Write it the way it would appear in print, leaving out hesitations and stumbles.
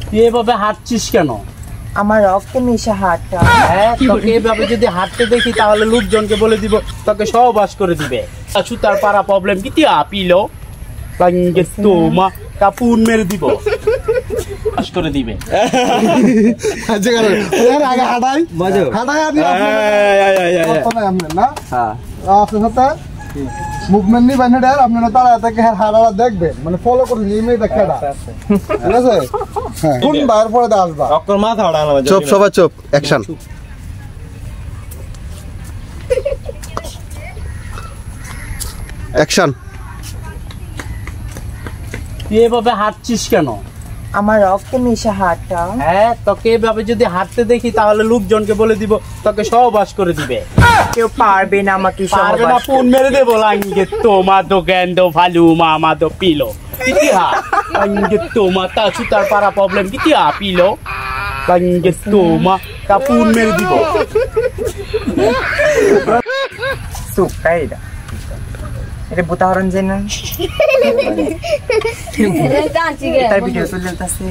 তুই এভাবে হাঁটছিস কেন? আমার রক্তে মিশে হাঁটটা। হ্যাঁ, তোকে এভাবে যদি হাঁটতে দেখি তাহলে লোকজনকে বলে দিব তোকে সহবাস করে দিবে। সুতার পাড়া প্রবলেম কি তুই আপিলো লাঙ্গে তোমা কাপুন মেরে দিব, বাস করে দিবে। আচ্ছা কারণ আগে হাঁটাই হাঁটাই আপনি আপনার না আপনার সাথে মুভমেন্ট নিয়ে বানিয়ে আপনারা তারা থেকে হাঁটাটা দেখবেন, মানে ফলো করে এই মেয়েটা খেলা, ঠিক আছে? হ্যাঁ, কোন বার পরে আসবা ডক্টর মাথা ওড়ানো। চুপ, সবাই চুপ, অ্যাকশন। অ্যাকশন। তুই এভাবে হাঁটছিস কেন? আমার রক্তে মিশে হাঁটটা। হ্যাঁ, তোকে এভাবে যদি হাঁটতে দেখি তাহলে লোকজনকে বলে দিব তোকে সহবাস করে দিবে। কেউ পারবে না আমাকে পারবে না, পুন মেরে দেবো লাঙ্গে তোমা দো গেন্দ ভালু মামা দো পিলো ইতিহা লাঙ্গে তোমা তা সুতার পাড়া প্রবলেম কি তুই আপিলো লাঙ্গে তোমা কাপুন মেরে দিব। সুকাই এটা বুতা হরণ যায় না, তার ভিডিও চলে যেতেছে।